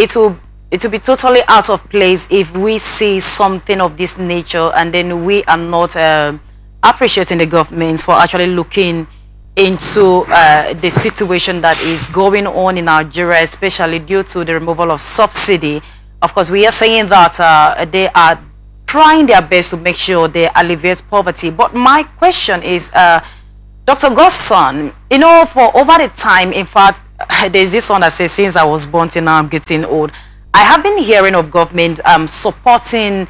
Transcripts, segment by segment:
it will be totally out of place if we see something of this nature and then we are not appreciating the government for actually looking into the situation that is going on in Nigeria, especially due to the removal of subsidy. Of course, we are saying that they are trying their best to make sure they alleviate poverty. But my question is, Dr. Godson, you know, for over the time, in fact, there's this one that says, since I was born till now I'm getting old, I have been hearing of government supporting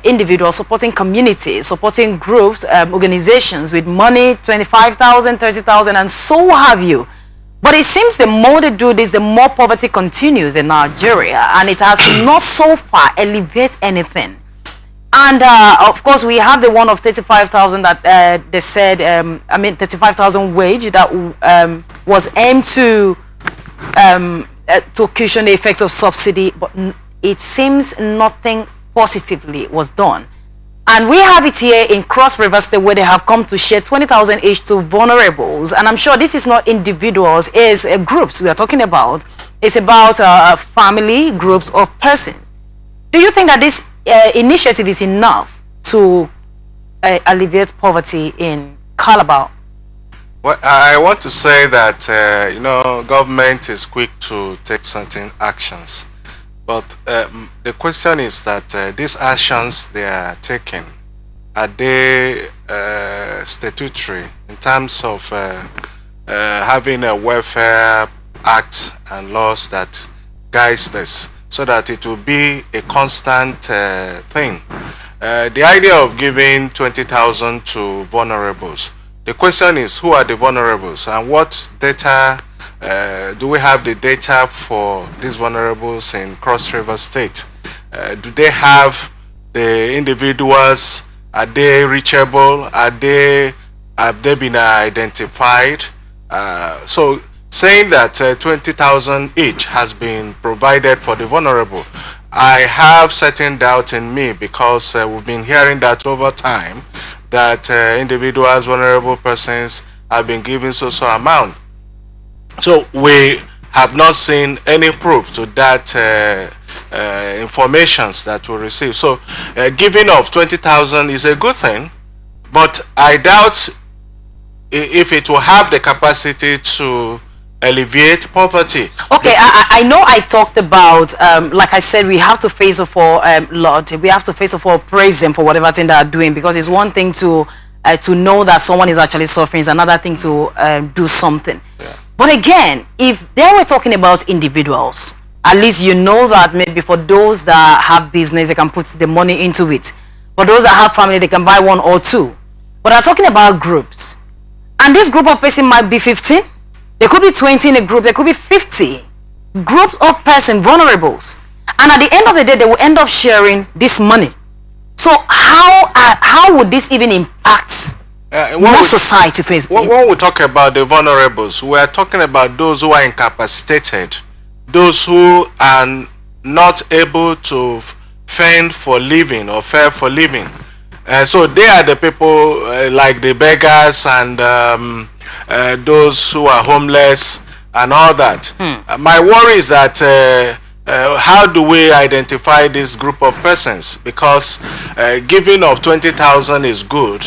individuals, supporting communities, supporting groups, organizations with money, 25,000, 30,000, and so have you. But it seems the more they do this, the more poverty continues in Nigeria, and it has not so far alleviated anything. And of course, we have the one of 35,000 that they said, 35,000 wage that was aimed to cushion the effects of subsidy, but it seems nothing positively was done. And we have it here in Cross River State, where they have come to share 20,000 each to vulnerables. And I'm sure this is not individuals, it's groups we are talking about. It's about family groups of persons. Do you think that this initiative is enough to alleviate poverty in Calabar? Well, I want to say that, you know, government is quick to take certain actions. But the question is that these actions they are taking, are they statutory in terms of having a welfare act and laws that guides this, so that it will be a constant thing? The idea of giving 20,000 to vulnerables, the question is, who are the vulnerables, and what data do we have the data for these vulnerables in Cross River State? Do they have the individuals? Are they reachable? Have they been identified? So saying that 20,000 each has been provided for the vulnerable, I have certain doubt in me, because we've been hearing that over time, that individuals, vulnerable persons have been given so amount. So we have not seen any proof to that informations that we receive. So giving of 20,000 is a good thing, but I doubt if it will have the capacity to alleviate poverty. Okay, I know I talked about, like I said, we have to face off for Lord, we have to face off for praise them for whatever thing they are doing, because it's one thing to know that someone is actually suffering, it's another thing to do something. Yeah. But again, if they were talking about individuals, at least you know that maybe for those that have business, they can put the money into it. For those that have family, they can buy one or two. But I'm talking about groups. And this group of person might be 15. There could be 20 in a group. There could be 50 groups of person vulnerables. And at the end of the day, they will end up sharing this money. So how would this even impact society face? When we talk about the vulnerables, we are talking about those who are incapacitated, those who are not able to fend for living or fare for living. So they are the people like the beggars and those who are homeless and all that. My worry is that how do we identify this group of persons? Because giving of 20,000 is good,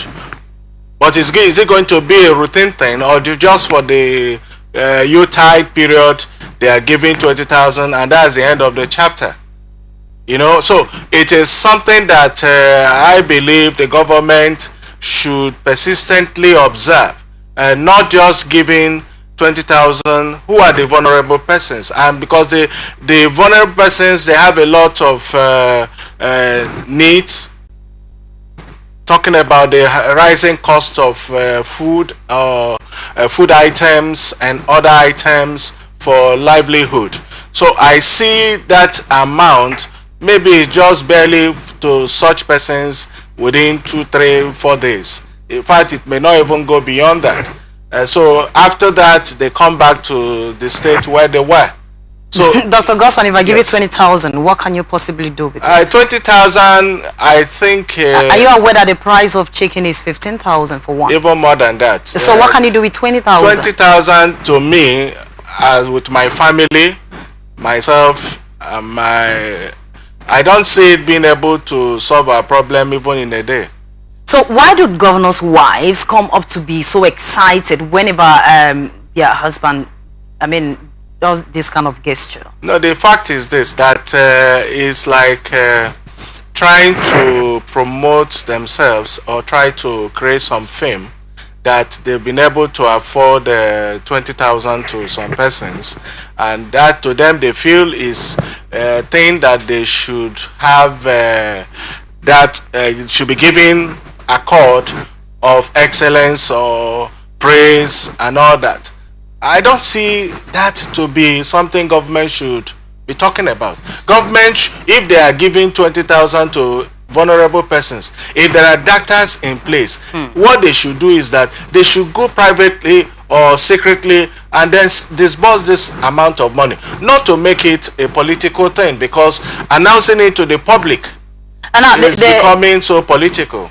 but is it going to be a routine thing, or just for the Yuletide period they are giving 20,000 and that's the end of the chapter? You know, so it is something that I believe the government should persistently observe, and not just giving 20,000. Who are the vulnerable persons? And because the vulnerable persons, they have a lot of needs. Talking about the rising cost of food items and other items for livelihood. So I see that amount maybe just barely to such persons within 2, 3, 4 days. In fact, it may not even go beyond that. So after that, they come back to the state where they were. So, Dr. Godson, if I give you 20,000, what can you possibly do with it? 20,000, I think. Are you aware that the price of chicken is 15,000 for one? Even more than that. So what can you do with 20,000? 20,000 to me, as with my family, myself, I don't see it being able to solve our problem even in a day. So why do governors' wives come up to be so excited whenever their husband, does this kind of gesture? No, the fact is this, that it's like trying to promote themselves or try to create some fame, that they've been able to afford 20,000 to some persons, and that to them they feel is a thing that they should have, that should be given accord of excellence or praise and all that. I don't see that to be something government should be talking about. Government, if they are giving 20,000 to vulnerable persons, if there are doctors in place, what they should do is that they should go privately or secretly and then disburse this amount of money, not to make it a political thing, because announcing it to the public is becoming so political.